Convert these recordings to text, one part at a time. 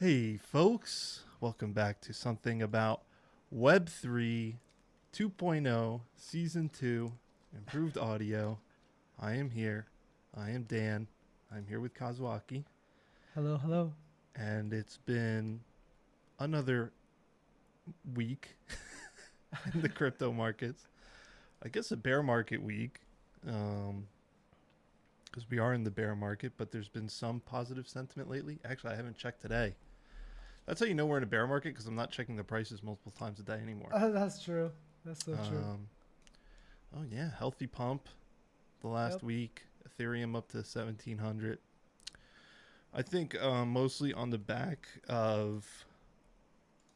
Hey folks, welcome back to something about Web3 2.0 Season 2 Improved Audio. I am here. I am Dan. I'm here with Kazuaki. Hello, hello. And it's been another week in the crypto markets. I guess a bear market week, because we are in the bear market, but there's been some positive sentiment lately. Actually, I haven't checked today. That's how you know we're in a bear market, because I'm not checking the prices multiple times a day anymore. That's true. That's so true. Oh yeah, healthy pump the last Yep. week. Ethereum up to 1700. I think mostly on the back of,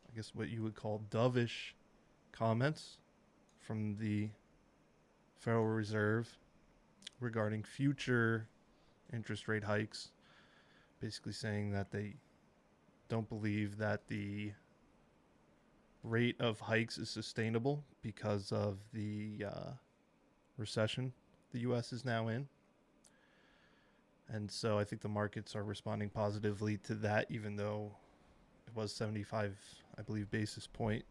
I guess, what you would call dovish comments from the Federal Reserve regarding future interest rate hikes, basically saying that they don't believe that the rate of hikes is sustainable because of the recession the U.S. is now in. And so I think the markets are responding positively to that, even though it was 75, I believe, basis point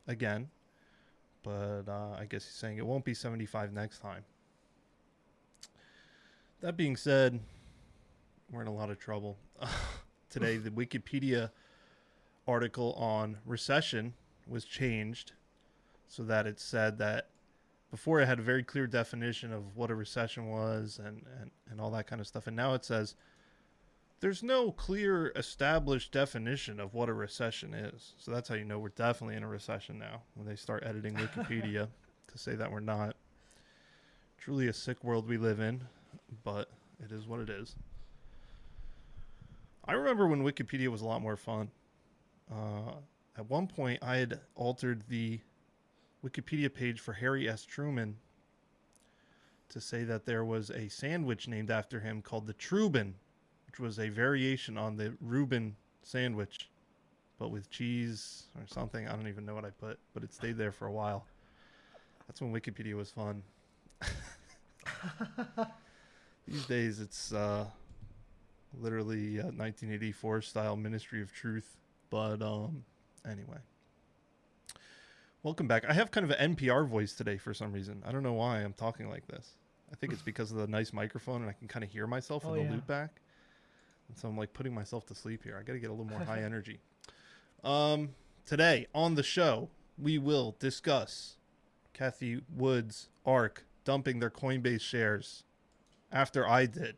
again. But I guess he's saying it won't be 75 next time. That being said, we're in a lot of trouble. Today, the Wikipedia article on recession was changed so that it said that before it had a very clear definition of what a recession was and all that kind of stuff. And now it says there's no clear established definition of what a recession is. So that's how you know we're definitely in a recession now, when they start editing Wikipedia to say that we're not. Truly a sick world we live in, but it is what it is. I remember when Wikipedia was a lot more fun. At one point, I had altered the Wikipedia page for Harry S. Truman to say that there was a sandwich named after him called the Trubin, which was a variation on the Reuben sandwich, but with cheese or something. I don't even know what I put, but it stayed there for a while. That's when Wikipedia was fun. These days, it's literally 1984 style Ministry of Truth. But anyway. Welcome back. I have kind of an NPR voice today for some reason. I don't know why I'm talking like this. I think it's because of the nice microphone and I can kind of hear myself in the loop back. And so I'm like putting myself to sleep here. I got to get a little more high energy. Today on the show, we will discuss Cathie Wood's ARK dumping their Coinbase shares after I did.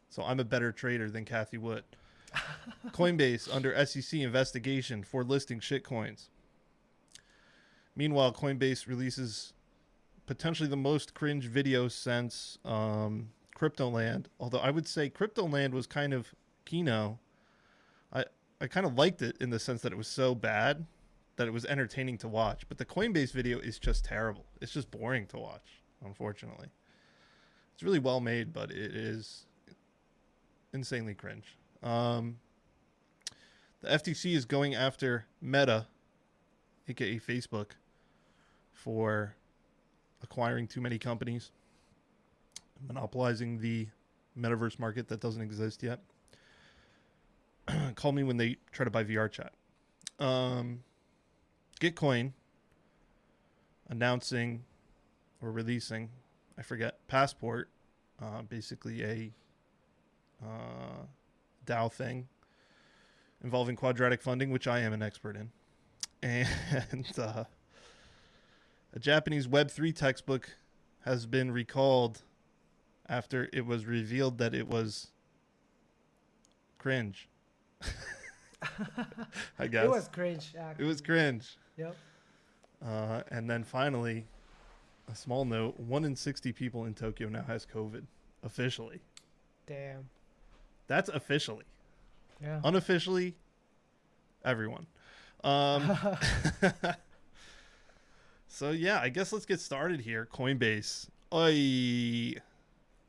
So I'm a better trader than Cathie Wood. Coinbase under SEC investigation for listing shitcoins. Meanwhile, Coinbase releases potentially the most cringe video since Cryptoland. Although I would say Cryptoland was kind of Kino. I kind of liked it in the sense that it was so bad that it was entertaining to watch. But the Coinbase video is just terrible. It's just boring to watch, unfortunately. It's really well made, but it is insanely cringe. The FTC is going after Meta, aka Facebook, for acquiring too many companies, monopolizing the metaverse market that doesn't exist yet. Call me when they try to buy VR chat. Gitcoin announcing or releasing, I forget, Passport, basically a DAO thing involving quadratic funding, which I am an expert in. And a Japanese Web3 textbook has been recalled after it was revealed that it was cringe. I guess. It was cringe, actually. It was cringe. Yep. And then finally, a small note, 1 in 60 people in Tokyo now has COVID. Officially. Damn. That's officially. Yeah. Unofficially, everyone. So yeah, I guess let's get started here. Coinbase.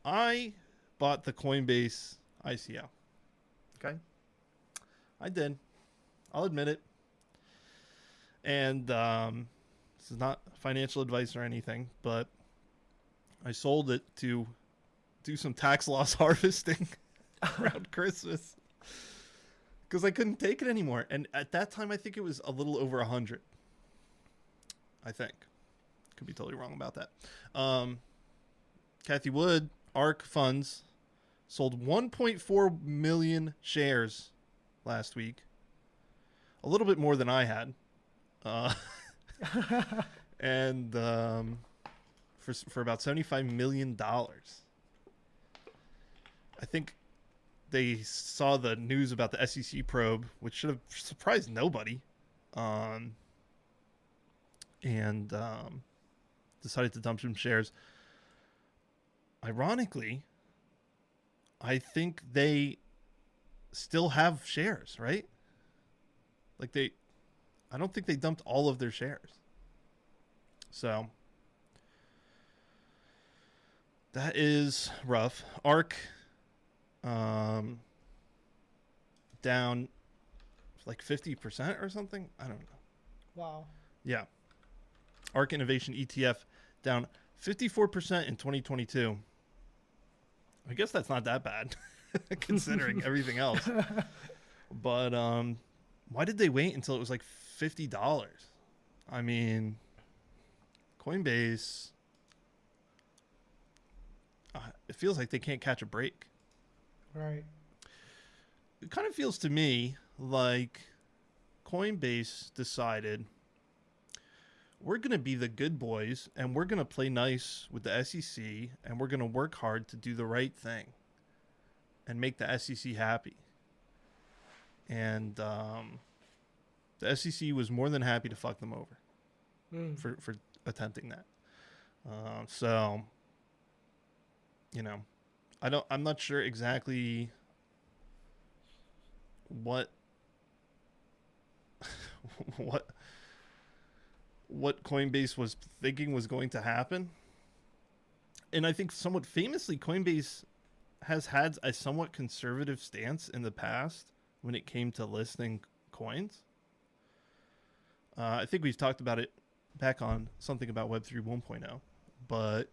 I bought the Coinbase ICO. Okay. I did. I'll admit it. And this is not financial advice or anything, but I sold it to do some tax loss harvesting around Christmas. because I couldn't take it anymore. And at that time, I think it was a little over 100. I think. Could be totally wrong about that. Kathy Wood, ARK Funds, sold 1.4 million shares last week. A little bit more than I had. And for about $75 million. I think they saw the news about the SEC probe, which should have surprised nobody. And decided to dump some shares. Ironically, I think they still have shares, right? Like I don't think they dumped all of their shares. So that is rough. ARK down like 50% or something. I don't know. Wow. Yeah. ARK Innovation ETF down 54% in 2022. I guess that's not that bad considering everything else. But why did they wait until it was like $50? I mean, Coinbase, it feels like they can't catch a break. Right. It kind of feels to me like Coinbase decided we're going to be the good boys and we're going to play nice with the SEC and we're going to work hard to do the right thing and make the SEC happy. And the SEC was more than happy to fuck them over for attempting that. So, you know, I'm not sure exactly what Coinbase was thinking was going to happen. And I think somewhat famously, Coinbase has had a somewhat conservative stance in the past when it came to listing coins. I think we've talked about it back on something about Web3 1.0, but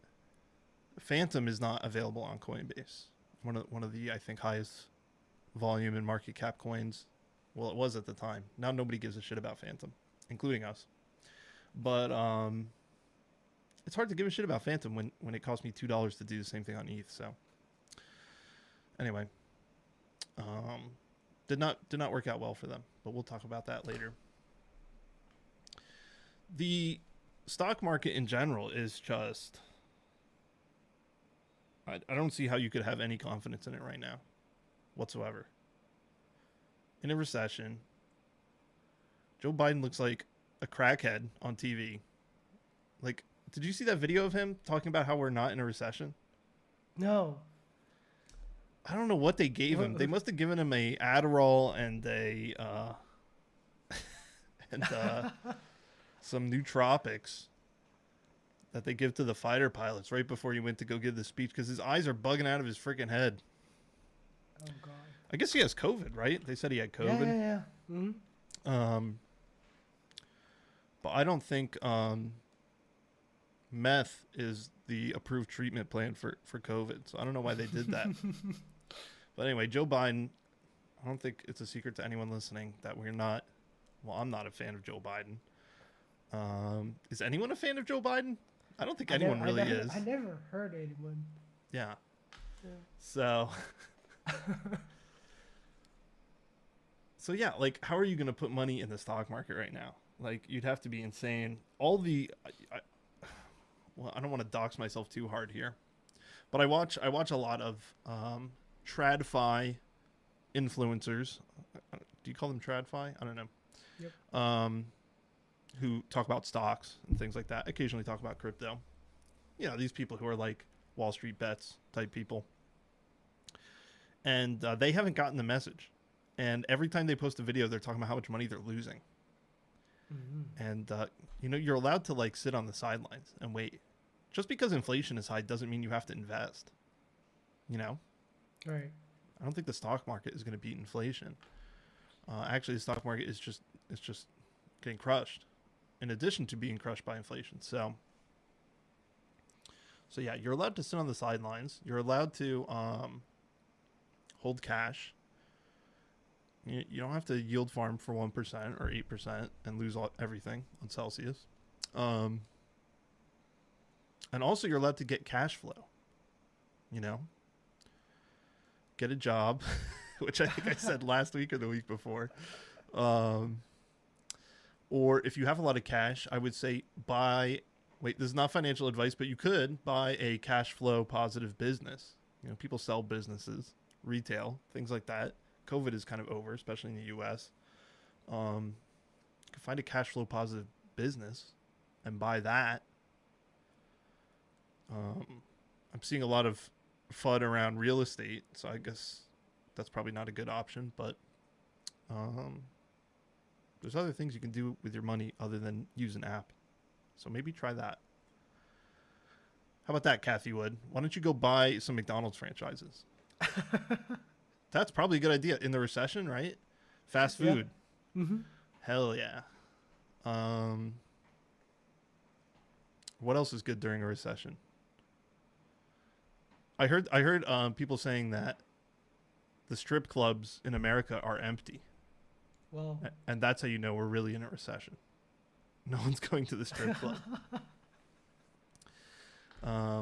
Phantom is not available on Coinbase. One of the, I think, highest volume and market cap coins. Well, it was at the time. Now nobody gives a shit about Phantom, including us. But it's hard to give a shit about Phantom when it cost me $2 to do the same thing on ETH. So anyway, did not work out well for them, but we'll talk about that later. The stock market in general is just, I don't see how you could have any confidence in it right now whatsoever. In a recession, Joe Biden looks like a crackhead on TV. Like, did you see that video of him talking about how we're not in a recession? No. I don't know what they gave him. They must have given him a Adderall and some nootropics that they give to the fighter pilots right before he went to go give the speech because his eyes are bugging out of his freaking head. Oh God. I guess he has COVID, right? They said he had COVID. Yeah. Mm-hmm. But I don't think meth is the approved treatment plan for COVID. So I don't know why they did that. But anyway, Joe Biden, I don't think it's a secret to anyone listening that we're not, well, I'm not a fan of Joe Biden. Is anyone a fan of Joe Biden? I don't think anyone really is. I never heard anyone. Yeah. So, so yeah, like, how are you going to put money in the stock market right now? Like, you'd have to be insane. Well, I don't want to dox myself too hard here, but I watch a lot of TradFi influencers. Do you call them TradFi? I don't know. Yep. Who talk about stocks and things like that. Occasionally talk about crypto. You know, these people who are like Wall Street bets type people. And they haven't gotten the message. And every time they post a video, they're talking about how much money they're losing. Mm-hmm. And, you know, you're allowed to like sit on the sidelines and wait. Just because inflation is high doesn't mean you have to invest. You know? Right. I don't think the stock market is going to beat inflation. Actually, the stock market is just getting crushed, in addition to being crushed by inflation. So yeah, you're allowed to sit on the sidelines. You're allowed to hold cash. You don't have to yield farm for 1% or 8% and lose everything on Celsius. And also, you're allowed to get cash flow. You know, get a job, which I think I said last week or the week before. Or if you have a lot of cash, I would say buy. Wait, this is not financial advice, but you could buy a cash flow positive business. You know, people sell businesses, retail, things like that. COVID is kind of over, especially in the U.S. You can find a cash flow positive business and buy that. I'm seeing a lot of FUD around real estate, so I guess that's probably not a good option. But there's other things you can do with your money other than use an app. So maybe try that. How about that, Kathy Wood? Why don't you go buy some McDonald's franchises? That's probably a good idea in the recession, right? Fast food. Yeah. Mm-hmm. Hell yeah. What else is good during a recession? I heard people saying that the strip clubs in America are empty. Well, and that's how you know we're really in a recession. No one's going to the strip club.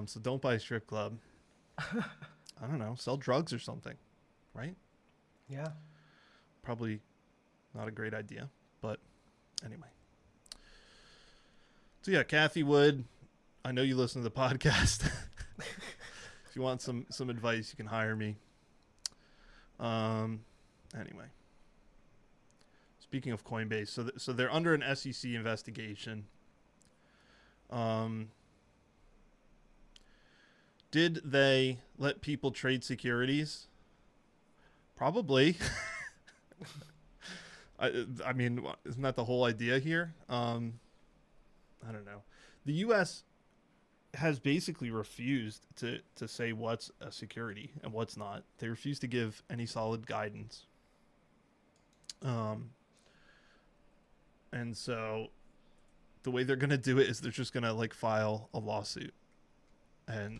So don't buy a strip club. I don't know. Sell drugs or something, right? yeah. Probably not a great idea, but anyway. So yeah, Kathy Wood, I know you listen to the podcast. If you want some advice, you can hire me. Anyway. Speaking of Coinbase, so they're under an SEC investigation. Did they let people trade securities? Probably. I mean, isn't that the whole idea here? I don't know. The U.S. has basically refused to say what's a security and what's not. They refuse to give any solid guidance. And so the way they're going to do it is they're just going to like file a lawsuit and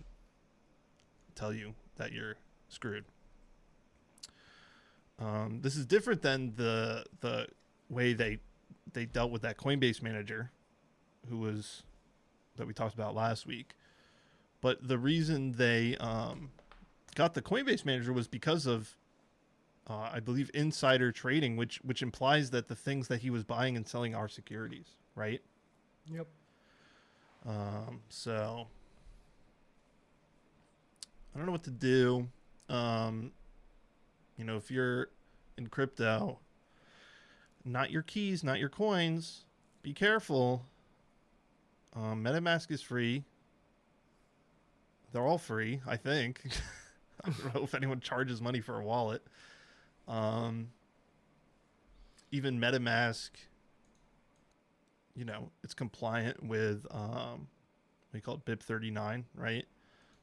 tell you that you're screwed. This is different than the way they dealt with that Coinbase manager that we talked about last week. But the reason they got the Coinbase manager was because of I believe insider trading, which implies that the things that he was buying and selling are securities, right? Yep. So I don't know what to do. You know, if you're in crypto, not your keys, not your coins, be careful. MetaMask is free. They're all free, I think. I don't know if anyone charges money for a wallet. Even MetaMask, you know, it's compliant with we call it BIP 39, right?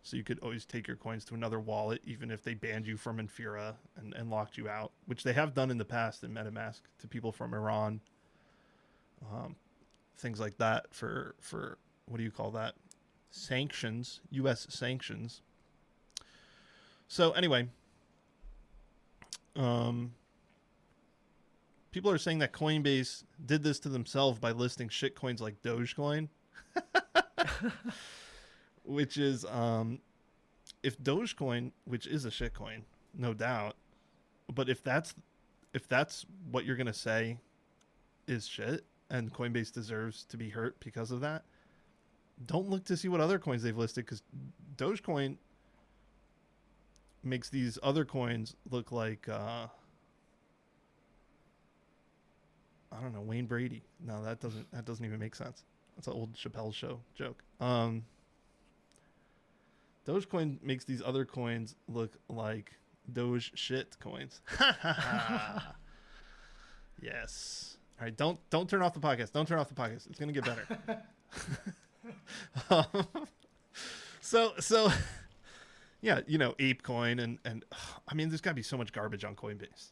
So you could always take your coins to another wallet, even if they banned you from Infura and locked you out, which they have done in the past in MetaMask to people from Iran. Things like that for what do you call that? Sanctions, U.S. sanctions. So anyway, people are saying that Coinbase did this to themselves by listing shit coins like Dogecoin. Which is, if Dogecoin, which is a shitcoin, no doubt, but if that's what you're gonna say is shit, and Coinbase deserves to be hurt because of that, don't look to see what other coins they've listed, because Dogecoin makes these other coins look like, I don't know, Wayne Brady. No, that doesn't even make sense. That's an old Chappelle Show joke. Dogecoin makes these other coins look like Doge shit coins. Yes. All right, don't turn off the podcast. Don't turn off the podcast. It's gonna get better. So yeah, you know, ApeCoin and I mean, there's got to be so much garbage on Coinbase.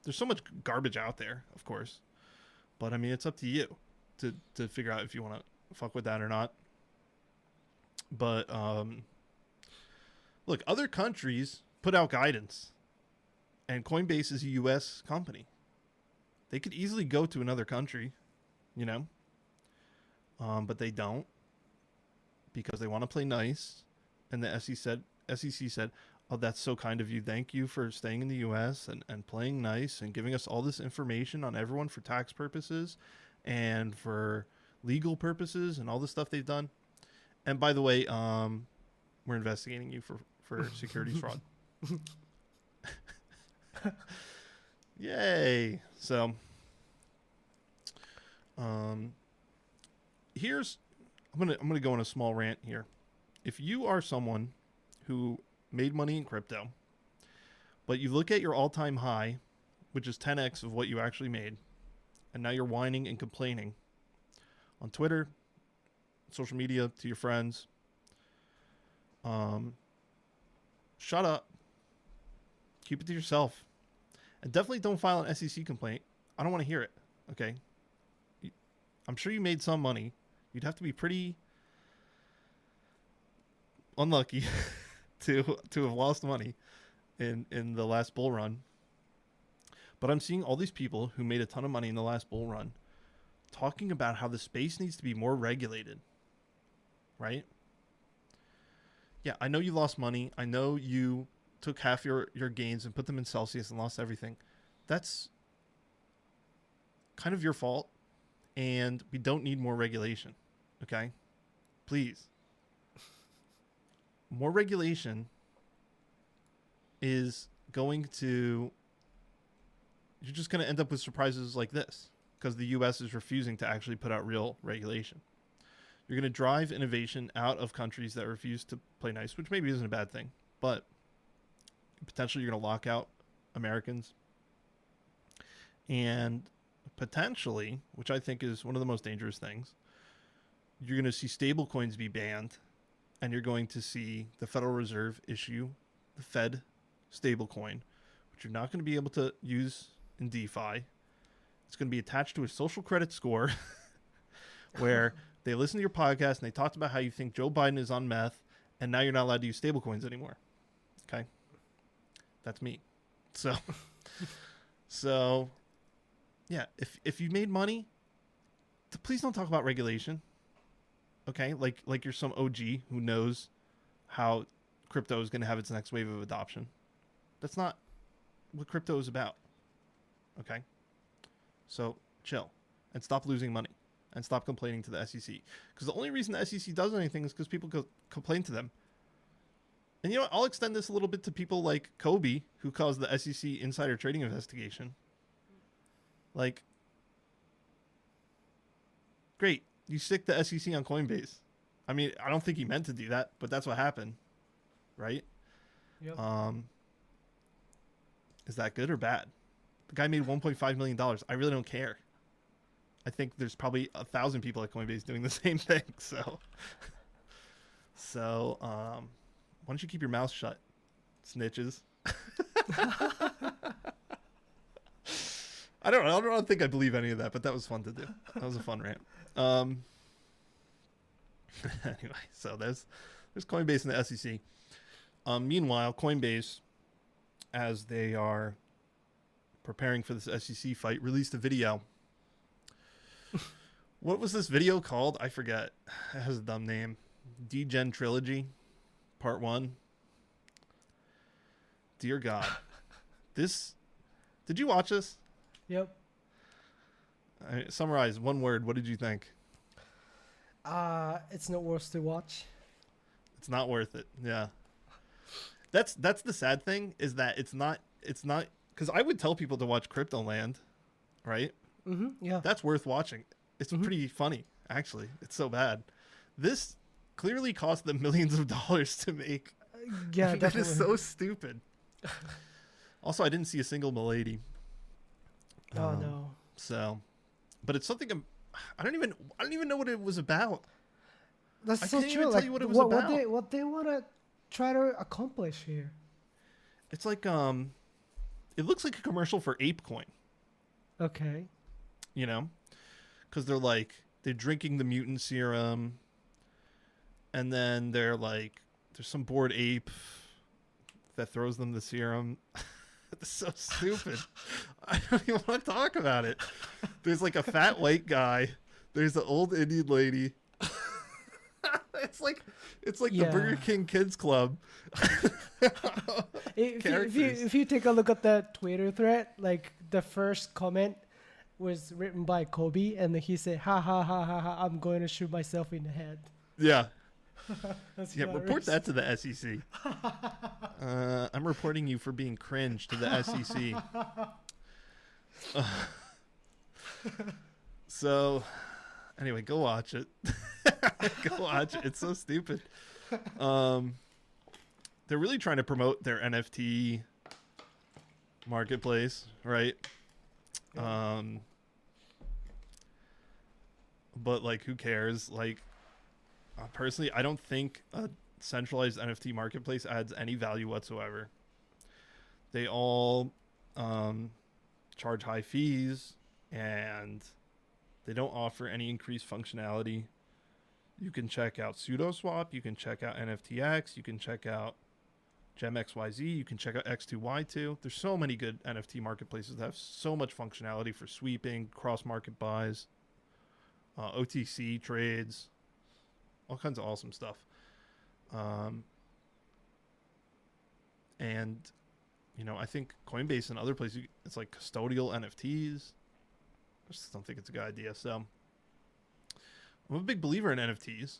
There's so much garbage out there, of course, but I mean, it's up to you to figure out if you want to fuck with that or not. But look, other countries put out guidance, And Coinbase is a U.S. company. They could easily go to another country, you know, but they don't because they want to play nice. And the SEC said, oh, that's so kind of you. Thank you for staying in the U.S. and playing nice and giving us all this information on everyone for tax purposes and for legal purposes and all the stuff they've done. And by the way, we're investigating you for securities fraud. Yay. So here's I'm gonna go on a small rant here. If you are someone who made money in crypto, but you look at your all-time high, which is 10x of what you actually made, and now you're whining and complaining on Twitter, social media, to your friends, shut up. Keep it to yourself. And definitely don't file an SEC complaint. I don't want to hear it. Okay. I'm sure you made some money. You'd have to be pretty unlucky to have lost money in the last bull run. But I'm seeing all these people who made a ton of money in the last bull run talking about how the space needs to be more regulated. Right? Yeah, I know you lost money. I know you took half your gains and put them in Celsius and lost everything. That's kind of your fault, and we don't need more regulation, okay? Please. More regulation is going to... You're just going to end up with surprises like this because the U.S. is refusing to actually put out real regulation. You're going to drive innovation out of countries that refuse to play nice, which maybe isn't a bad thing, but potentially you're going to lock out Americans. And potentially, which I think is one of the most dangerous things, you're going to see stable coins be banned, and you're going to see the Federal Reserve issue the Fed stable coin, which you're not going to be able to use in DeFi. It's going to be attached to a social credit score where they listen to your podcast and they talked about how you think Joe Biden is on meth, and now you're not allowed to use stable coins anymore. Okay? That's me. So yeah, if you made money, please don't talk about regulation. Okay? Like you're some OG who knows how crypto is going to have its next wave of adoption. That's not what crypto is about. Okay? So chill and stop losing money and stop complaining to the SEC. Because the only reason the SEC does anything is because people complain to them. And you know what? I'll extend this a little bit to people like Kobe, who caused the SEC insider trading investigation. Like, great. You stick the SEC on Coinbase. I mean, I don't think he meant to do that, but that's what happened. Right? Yep. Is that good or bad? The guy made $1.5 million. I really don't care. I think there's probably 1,000 people at Coinbase doing the same thing. So, why don't you keep your mouth shut, snitches? I don't think I believe any of that, but that was fun to do. That was a fun rant. Anyway, so there's Coinbase and the SEC. Meanwhile, Coinbase, as they are preparing for this SEC fight, released a video. What was this video called? I forget. It has a dumb name. Degen Trilogy, Part 1. Dear God. Did you watch this? Yep. Summarize one word. What did you think? It's not worth to watch. It's not worth it. Yeah. That's the sad thing, is that it's not because I would tell people to watch Cryptoland, right? Mm-hmm. Yeah. That's worth watching. It's pretty funny, actually. It's so bad. This clearly cost them millions of dollars to make. Yeah, that definitely. is so stupid. Also, I didn't see a single milady. Oh no. So, but it's something I don't even know what it was about. That's I so can't true. even Like tell you what it was about. What they want to try to accomplish here. It's like it looks like a commercial for ApeCoin. Okay. You know, because they're drinking the mutant serum, and then they're like, there's some bored ape that throws them the serum. It's so stupid. I don't even want to talk about it. There's like a fat white guy. There's an old Indian lady. It's like the Burger King Kids Club. If you take a look at the Twitter thread, like the first comment was written by Kobe, and then he said, "Ha ha ha ha ha! I'm going to shoot myself in the head." Yeah. That's Yeah, report that to the SEC. I'm reporting you for being cringe to the SEC. So, anyway, go watch it. Go watch it. It's so stupid. They're really trying to promote their NFT marketplace, right? Yeah. But like, who cares? Like, personally, I don't think a centralized NFT marketplace adds any value whatsoever. They all charge high fees, and they don't offer any increased functionality. You can check out SudoSwap, you can check out NFTX, you can check out GemXYZ, you can check out X2Y2. There's so many good NFT marketplaces that have so much functionality for sweeping, cross-market buys, OTC trades, all kinds of awesome stuff. And, you know, I think Coinbase and other places, it's like custodial NFTs. I just don't think it's a good idea. So I'm a big believer in NFTs.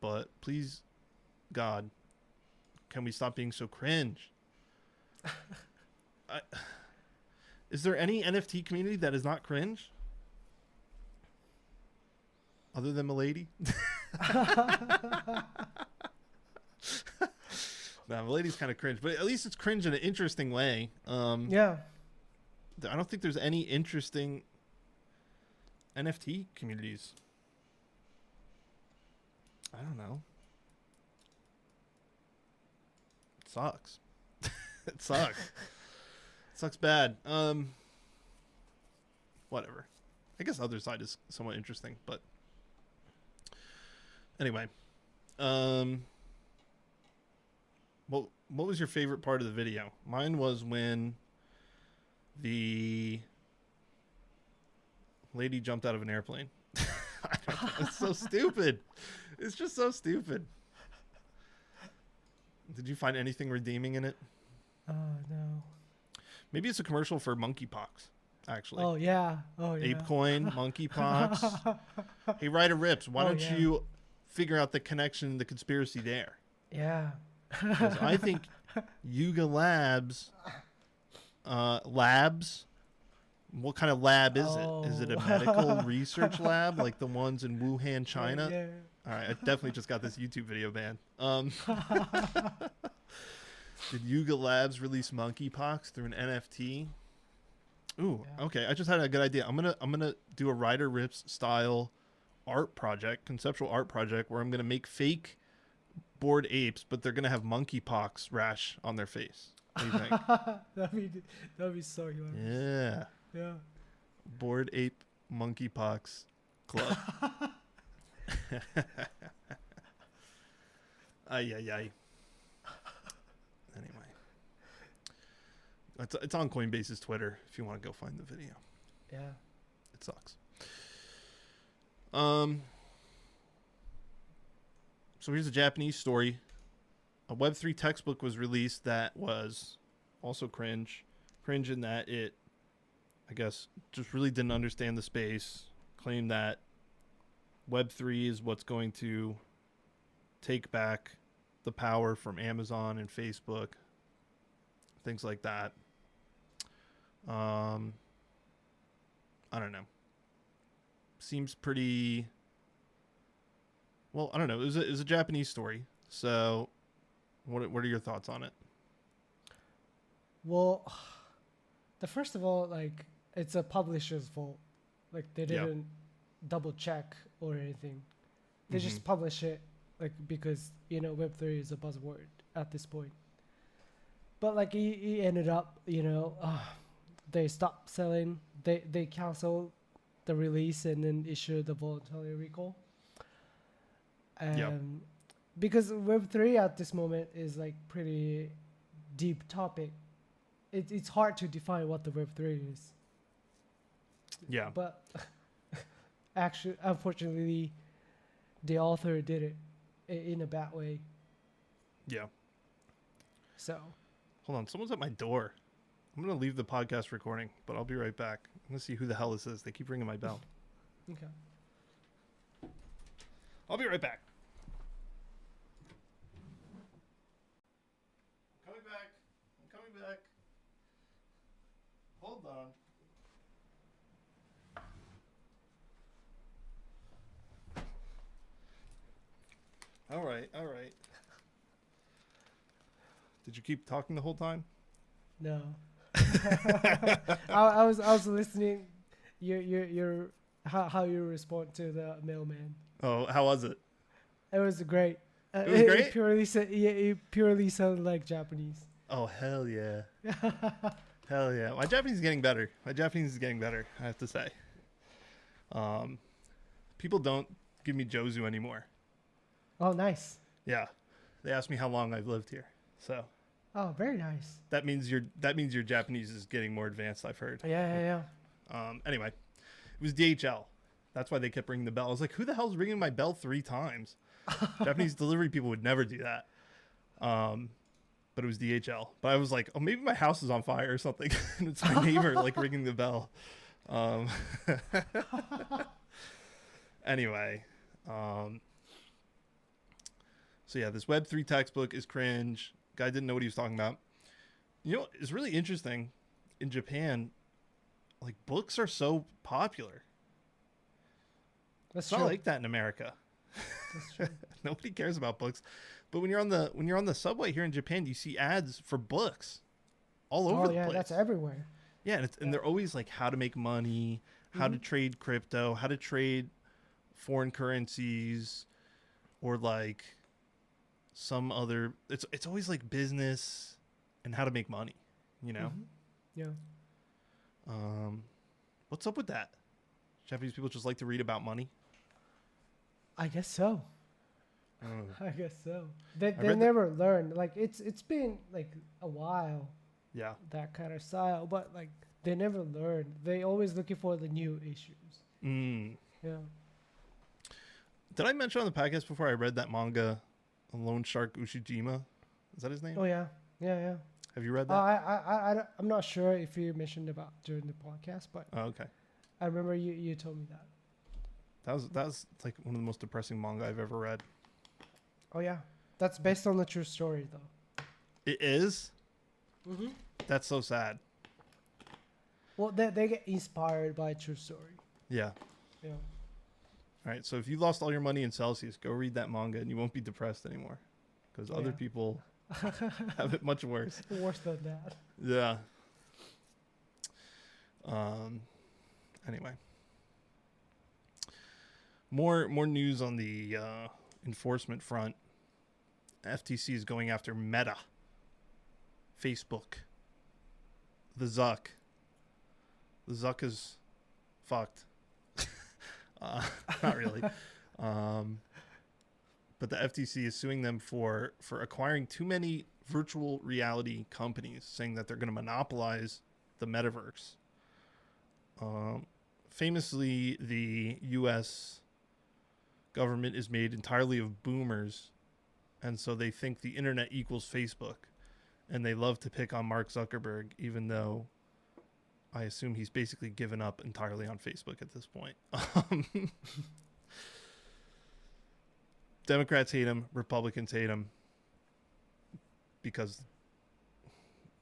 But please, God, can we stop being so cringe? Is there any NFT community that is not cringe? Other than Milady? Nah, Milady's kind of cringe, but at least it's cringe in an interesting way. Yeah. I don't think there's any interesting NFT communities. I don't know. It sucks. It sucks. It sucks bad. Whatever. I guess other side is somewhat interesting, but anyway. What was your favorite part of the video? Mine was when the lady jumped out of an airplane. I don't know. It's so stupid. It's just so stupid. Did you find anything redeeming in it? No. Maybe it's a commercial for monkeypox, actually. Oh yeah. ApeCoin, monkeypox. Hey, Ryder Rips, why don't you figure out the connection, the conspiracy there? Yeah. Because I think Yuga Labs, what kind of lab is it? Is it a medical research lab like the ones in Wuhan, China? Yeah. All right, I definitely just got this YouTube video banned. Did Yuga Labs release monkeypox through an NFT? Ooh, Yeah. okay. I just had a good idea. I'm gonna do a Ryder Rips style art project, conceptual art project, where I'm gonna make fake bored apes, but they're gonna have monkeypox rash on their face. What do you think? that'd be so hilarious. Yeah. Yeah. Bored ape monkeypox club. Ay. Anyway. It's on Coinbase's Twitter if you want to go find the video. Yeah. It sucks. So here's a Japanese story. A Web3 textbook was released that was also cringe. Cringe in that it, I guess, just really didn't understand the space. Claimed that Web3 is what's going to take back the power from Amazon and Facebook. Things like that. I don't know. Seems pretty... Well, I don't know. It was a Japanese story. So, what are your thoughts on it? Well, first of all, like, it's a publisher's fault. Like, they didn't double check or anything. They just publish it, like, because, you know, Web3 is a buzzword at this point. But, like, he ended up, you know, they stopped selling. They canceled the release and then issued the voluntary recall. Because Web3 at this moment is, like, pretty deep topic. It's hard to define what the Web3 is. Yeah. But actually, unfortunately, the author did it in a bad way. Yeah. So. Hold on. Someone's at my door. I'm going to leave the podcast recording, but I'll be right back. I'm going to see who the hell this is. They keep ringing my bell. Okay. I'll be right back. I'm coming back. Hold on. All right. Did you keep talking the whole time? No. I was listening. Your how you respond to the mailman. Oh, how was it? It was great. It was great? It purely sounded like Japanese. Oh, hell yeah. Hell yeah. My Japanese is getting better. I have to say. People don't give me Jozu anymore. Oh, nice. Yeah. They ask me how long I've lived here. So. Oh, very nice. That means your Japanese is getting more advanced, I've heard. Yeah. Anyway, it was DHL. That's why they kept ringing the bell. I was like, who the hell's ringing my bell 3 times? Japanese delivery people would never do that. But it was DHL. But I was like, oh, maybe my house is on fire or something. And it's my neighbor like ringing the bell. Anyway. So yeah, this Web3 textbook is cringe. Guy didn't know what he was talking about. You know, it's really interesting. In Japan, like, books are so popular. That's It's not like that in America. That's true. Nobody cares about books. But when you're on the subway here in Japan, you see ads for books all over the place. Oh yeah, that's everywhere. Yeah, and they're always like how to make money, how to trade crypto, how to trade foreign currencies, or like some other. It's always like business and how to make money. You know. Yeah. What's up with that? Japanese people just like to read about money. I guess so. Oh. I guess so. They never learn. Like it's been like a while. Yeah. That kind of style, but like they never learn. They always looking for the new issues. Yeah. Did I mention on the podcast before I read that manga, Lone Shark Ushijima? Is that his name? Oh yeah. Have you read that? I'm not sure if you mentioned about during the podcast, but Oh, okay. I remember you told me that. That was like one of the most depressing manga I've ever read. Oh yeah, that's based on the true story though. It is? That's so sad. Well, they get inspired by a true story. Yeah. Yeah. All right, so if you lost all your money in Celsius, go read that manga and you won't be depressed anymore. Because other people have it much worse. Worse than that. Yeah. Anyway. More news on the enforcement front. FTC is going after Meta, Facebook, the Zuck. The Zuck is fucked. Not really. But the FTC is suing them for acquiring too many virtual reality companies, saying that they're going to monopolize the metaverse. Famously, the U.S. government is made entirely of boomers, and so they think the internet equals Facebook, and they love to pick on Mark Zuckerberg, even though I assume he's basically given up entirely on Facebook at this point. Democrats hate him, Republicans hate him, because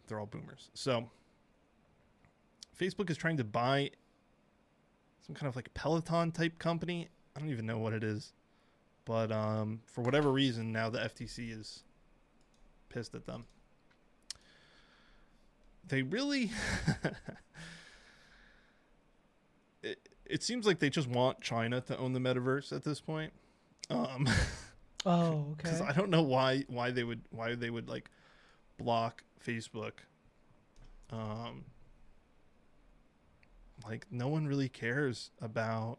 they're all boomers. So Facebook is trying to buy some kind of like Peloton type company. I don't even know what it is. But for whatever reason, now the FTC is pissed at them. They really... it seems like they just want China to own the metaverse at this point. Oh, okay. Because I don't know why they would like block Facebook. Like no one really cares about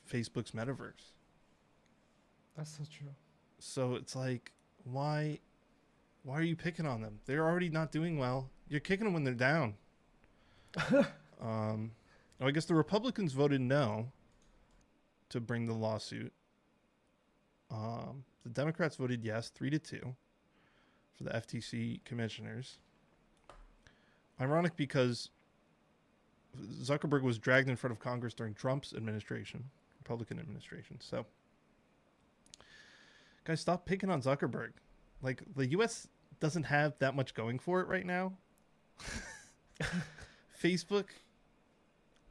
Facebook's metaverse. That's so true. So it's like, why Why are you picking on them? They're already not doing well. You're kicking them when they're down. I guess the Republicans voted no to bring the lawsuit. The Democrats voted yes, 3-2, for the FTC commissioners. Ironic because Zuckerberg was dragged in front of Congress during Trump's administration, Republican administration. So, guys, stop picking on Zuckerberg. Like, the U.S. doesn't have that much going for it right now. Facebook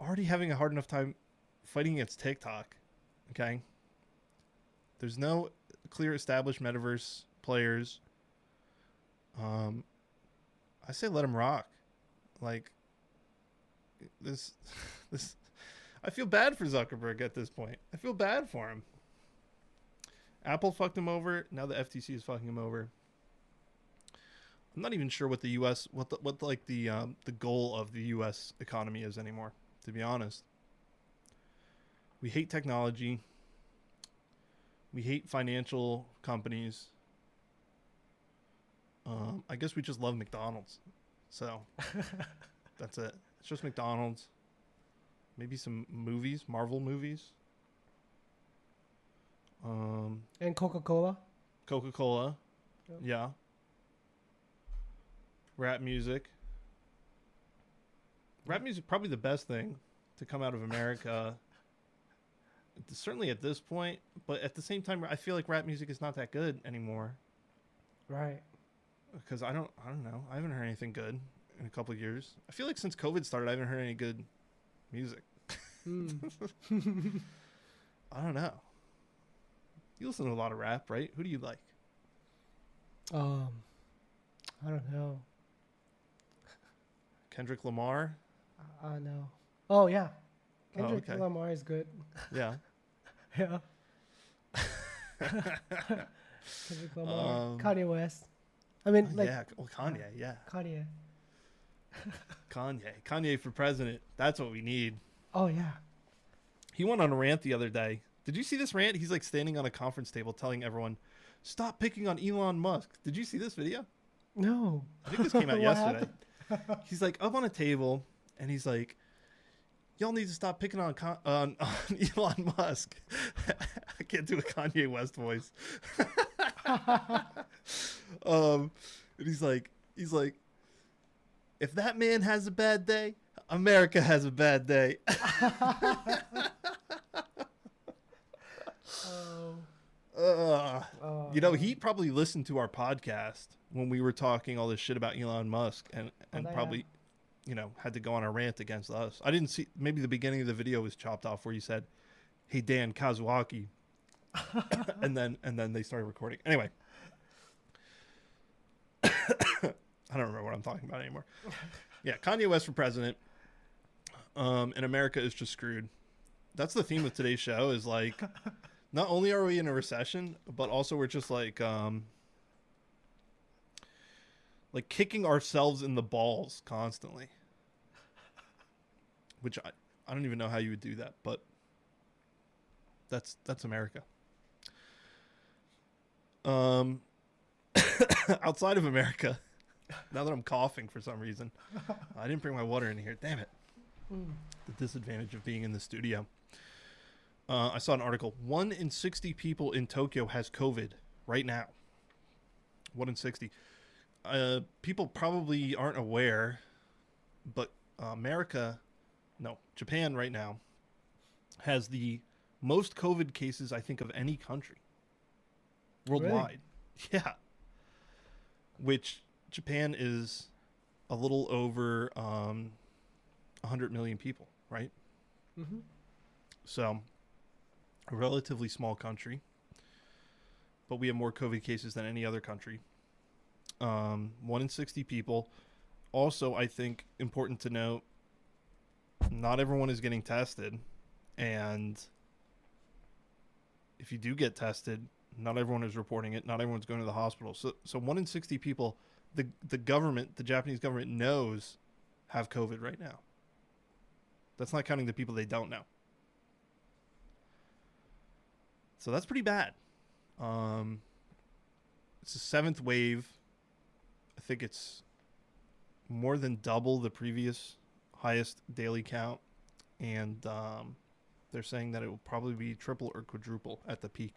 already having a hard enough time fighting against TikTok. Okay? There's no clear established metaverse players. I say let them rock. Like, this I feel bad for Zuckerberg at this point. I feel bad for him. Apple fucked him over. Now the FTC is fucking him over. I'm not even sure what the U.S. what the goal of the U.S. economy is anymore. To be honest, we hate technology. We hate financial companies. I guess we just love McDonald's. So that's it. It's just McDonald's. Maybe some movies, Marvel movies. And Coca-Cola. Coca-Cola. Yep. Yeah. Rap music. Rap music, probably the best thing to come out of America. Certainly at this point, but at the same time, I feel like rap music is not that good anymore. Right. Because I don't know. I haven't heard anything good in a couple of years. I feel like since COVID started, I haven't heard any good music. I don't know. You listen to a lot of rap, right? Who do you like? I don't know. Kendrick Lamar? No. Oh, yeah. Kendrick okay. Lamar is good. Yeah. Yeah. Kendrick Lamar. Kanye West. I mean, like... Yeah, well, Kanye, yeah. Kanye. Kanye for president. That's what we need. Oh, yeah. He went on a rant the other day. Did you see this rant? He's like standing on a conference table telling everyone, stop picking on Elon Musk. Did you see this video? No. I think this came out yesterday. He's like up on a table and he's like, y'all need to stop picking on Elon Musk. I can't do a Kanye West voice. And he's like, if that man has a bad day, America has a bad day. You know, he probably listened to our podcast when we were talking all this shit about Elon Musk and probably, you know, had to go on a rant against us. I didn't see, maybe the beginning of the video was chopped off where you said, hey, Dan Kazuaki. and then they started recording. Anyway. I don't remember what I'm talking about anymore. Yeah, Kanye West for president. And America is just screwed. That's the theme of today's show is like, not only are we in a recession, but also we're just like kicking ourselves in the balls constantly. Which I don't even know how you would do that, but that's America. Outside of America, now that I'm coughing for some reason, I didn't bring my water in here. Damn it. The disadvantage of being in the studio. I saw an article. 1 in 60 people in Tokyo has COVID right now. 1 in 60. People probably aren't aware, but Japan right now has the most COVID cases, I think, of any country worldwide. Really? Yeah. Which Japan is a little over 100 million people, right? Mm-hmm. So, a relatively small country, but we have more COVID cases than any other country. 1 in 60 people. Also, I think important to note, not everyone is getting tested, and if you do get tested, not everyone is reporting it. Not everyone's going to the hospital. So 1 in 60 people, the government, the Japanese government knows have COVID right now. That's not counting the people they don't know. So that's pretty bad. It's the 7th wave think it's more than double the previous highest daily count, and they're saying that it will probably be triple or quadruple at the peak.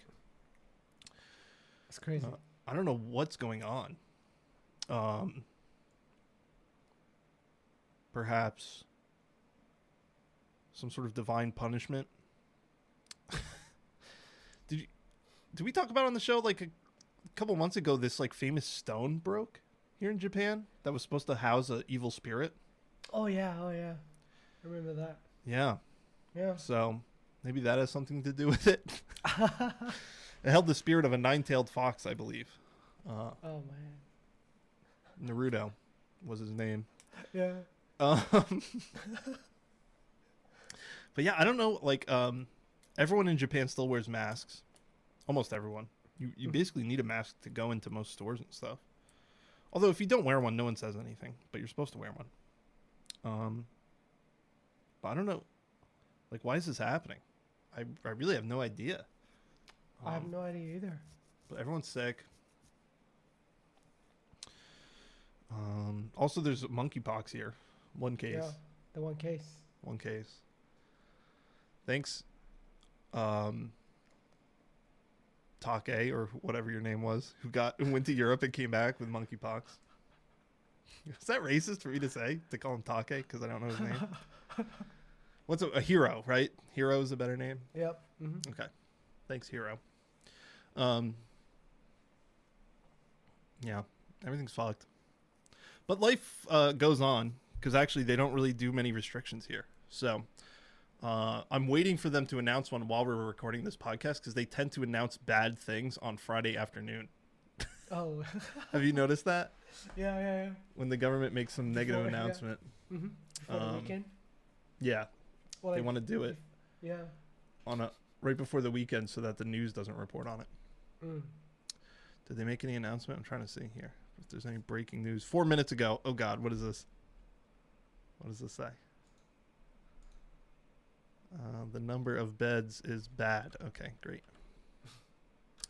It's crazy. I don't know what's going on. Perhaps some sort of divine punishment. Did we talk about on the show like a couple months ago this like famous stone broke here in Japan that was supposed to house an evil spirit? Oh yeah. I remember that. Yeah. Yeah. So maybe that has something to do with it. It held the spirit of a nine-tailed fox, I believe. Oh man. Naruto was his name. Yeah. But yeah, I don't know. Like, everyone in Japan still wears masks. Almost everyone. You basically need a mask to go into most stores and stuff. Although if you don't wear one, no one says anything. But you're supposed to wear one. But I don't know. Like, why is this happening? I really have no idea. I have no idea either. But everyone's sick. Also, there's monkeypox here. One case. Yeah, the one case. One case. Thanks, Take, or whatever your name was, who went to Europe and came back with monkeypox. Is that racist for me to say, to call him Take, because I don't know his name? What's a Hero, right? Hero is a better name? Yep. Mm-hmm. Okay. Thanks, Hero. Yeah, everything's fucked. But life goes on, because actually they don't really do many restrictions here. So I'm waiting for them to announce one while we're recording this podcast, because they tend to announce bad things on Friday afternoon. Oh. Have you noticed that? Yeah. When the government makes some negative announcement. Yeah. Mm-hmm. Before the weekend? Yeah. Well, they want to do it. Yeah. Right before the weekend so that the news doesn't report on it. Mm. Did they make any announcement? I'm trying to see here if there's any breaking news. 4 minutes ago. Oh God, what is this? What does this say? The number of beds is bad. Okay, great.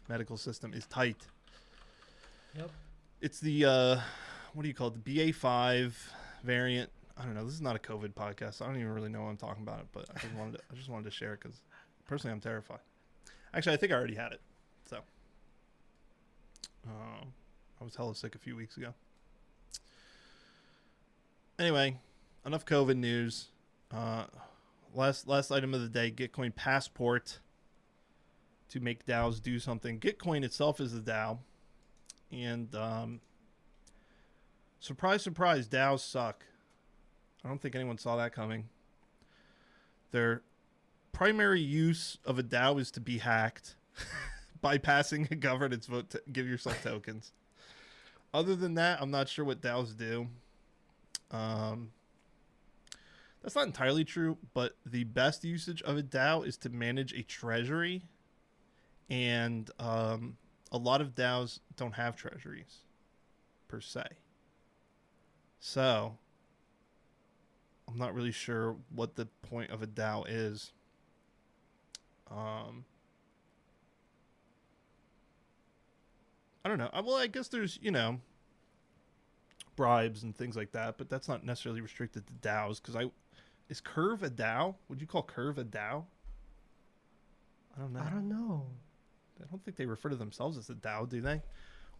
Medical system is tight. Yep. It's the what do you call it? The BA5 variant. I don't know. This is not a COVID podcast. So I don't even really know what I'm talking about it, but I just wanted to share it because personally I'm terrified. Actually, I think I already had it. So I was hella sick a few weeks ago. Anyway, enough COVID news. Last item of the day, Gitcoin Passport to make DAOs do something. Gitcoin itself is the DAO. And surprise, surprise, DAOs suck. I don't think anyone saw that coming. Their primary use of a DAO is to be hacked, bypassing a governance vote to give yourself tokens. Other than that, I'm not sure what DAOs do. That's not entirely true, but the best usage of a DAO is to manage a treasury, and a lot of DAOs don't have treasuries, per se. So, I'm not really sure what the point of a DAO is. I don't know. Well, I guess there's, bribes and things like that, but that's not necessarily restricted to DAOs, because is Curve a DAO? Would you call Curve a DAO? I don't know. I don't know. I don't think they refer to themselves as a DAO, do they?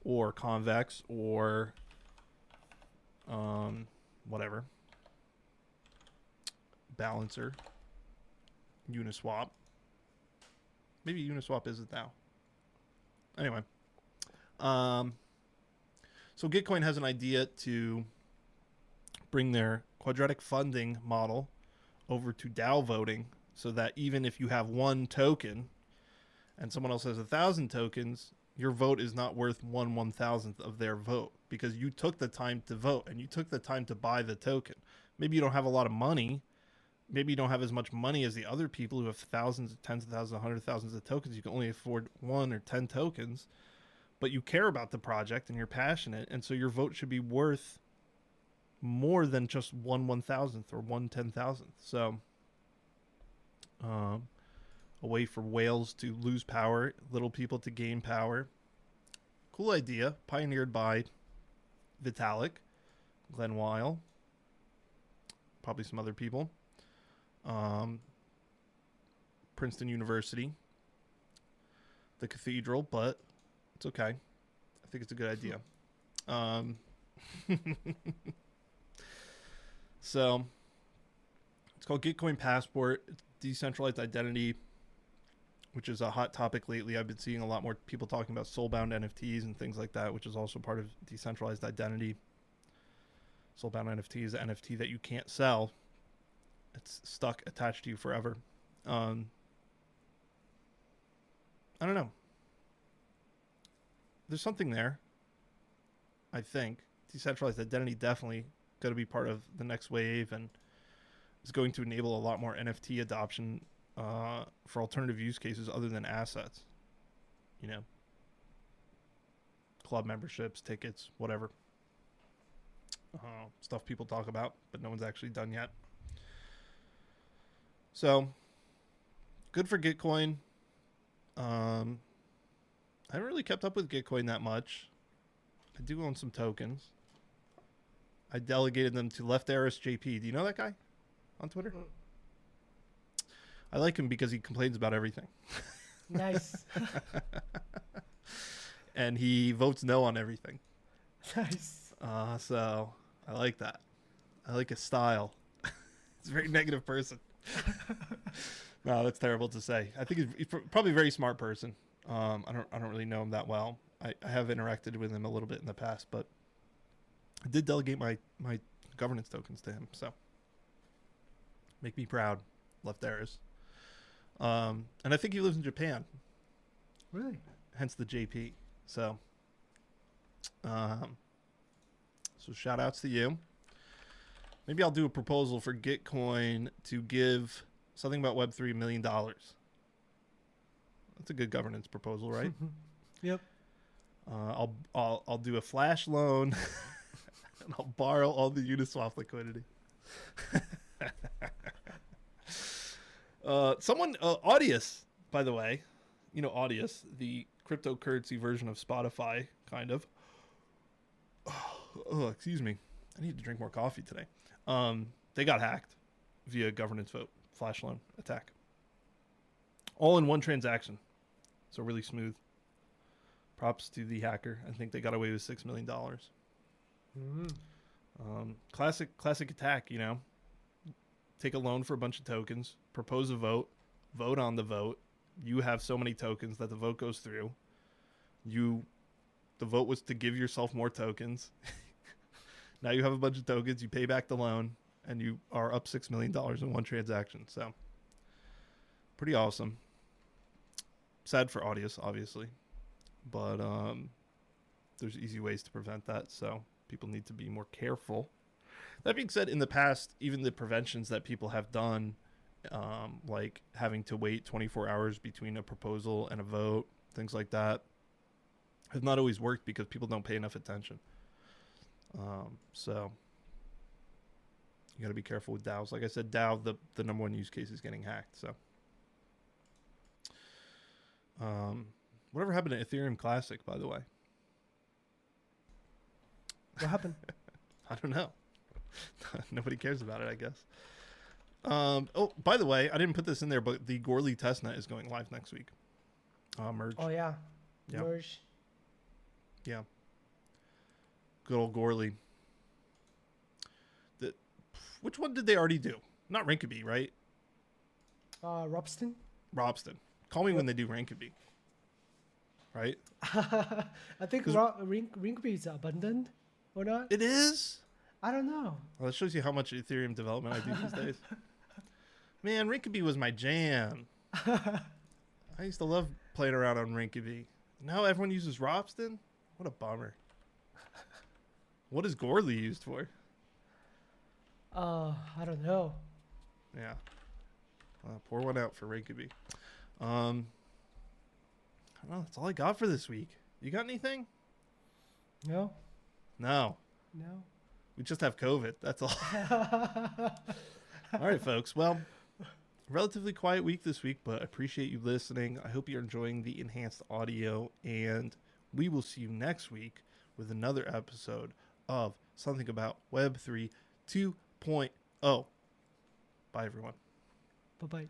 Or Convex, or whatever. Balancer. Uniswap. Maybe Uniswap is a DAO. Anyway. So Gitcoin has an idea to bring their quadratic funding model over to DAO voting, so that even if you have one token and someone else has 1,000 tokens, your vote is not worth 1/1000th of their vote, because you took the time to vote and you took the time to buy the token. Maybe you don't have a lot of money. Maybe you don't have as much money as the other people who have thousands, tens of thousands, 100,000s of tokens. You can only afford 1 or 10 tokens, but you care about the project and you're passionate, and so your vote should be worth more than just 1/1000th or 1/10,000th. So, a way for whales to lose power, little people to gain power. Cool idea, pioneered by Vitalik, Glenn Weil, probably some other people. Princeton University, the Cathedral, but it's okay. I think it's a good idea. So it's called Gitcoin Passport. It's decentralized identity, which is a hot topic lately. I've been seeing a lot more people talking about soulbound NFTs and things like that, which is also part of decentralized identity. Soulbound NFT is an NFT that you can't sell. It's stuck attached to you forever. I don't know. There's something there. I think decentralized identity definitely going to be part of the next wave and is going to enable a lot more NFT adoption for alternative use cases other than assets. You know, club memberships, tickets, whatever. Stuff people talk about, but no one's actually done yet. So, good for Gitcoin. I haven't really kept up with Gitcoin that much. I do own some tokens. I delegated them to Lefteris JP. Do you know that guy on Twitter? I like him because he complains about everything. Nice. And he votes no on everything. Nice. So I like that. I like his style. He's a very negative person. No, that's terrible to say. I think he's probably a very smart person. I don't really know him that well. I have interacted with him a little bit in the past, but I did delegate my governance tokens to him. So make me proud, Lefteris. And I think he lives in Japan. Really? Hence the JP. So shout outs to you. Maybe I'll do a proposal for Gitcoin to give something about Web3 $1 million. That's a good governance proposal, right? Yep. I'll do a flash loan and I'll borrow all the Uniswap liquidity. Audius, by the way, you know Audius, the cryptocurrency version of Spotify, kind of. Oh, excuse me. I need to drink more coffee today. They got hacked via governance vote, flash loan attack. All in one transaction. So really smooth. Props to the hacker. I think they got away with $6 million. Classic attack, you know. Take a loan for a bunch of tokens, propose a vote on the vote. You have so many tokens that the vote goes through. The vote was to give yourself more tokens. Now you have a bunch of tokens, you pay back the loan, and you are up $6 million in one transaction. So, pretty awesome. Sad for Audius, obviously. But there's easy ways to prevent that, so people need to be more careful. That being said, in the past, even the preventions that people have done, like having to wait 24 hours between a proposal and a vote, things like that, have not always worked because people don't pay enough attention. So you got to be careful with DAOs. Like I said, DAO, the number one use case is getting hacked. So whatever happened to Ethereum Classic, by the way? What happened? I don't know. Nobody cares about it, I guess. Oh, by the way, I didn't put this in there, but the Goerli testnet is going live next week. Merge. Oh, yeah. Yeah. Merge. Yeah. Good old Goerli. Which one did they already do? Not Rinkeby, right? Robston? Robston. Call me when they do Rinkeby. Right? I think Rinkeby is abundant or not? It is? I don't know. Well, that shows you how much Ethereum development I do these days. Man, Rinkeby was my jam. I used to love playing around on Rinkeby. Now everyone uses Robston? What a bummer. What is Goerli used for? I don't know. Yeah. Pour one out for Rinkeby. I don't know. That's all I got for this week. You got anything? No. No. No. We just have COVID. That's all. All right, folks. Well, relatively quiet week this week, but I appreciate you listening. I hope you're enjoying the enhanced audio, and we will see you next week with another episode of Something About Web3 2.0. Bye, everyone. Bye-bye.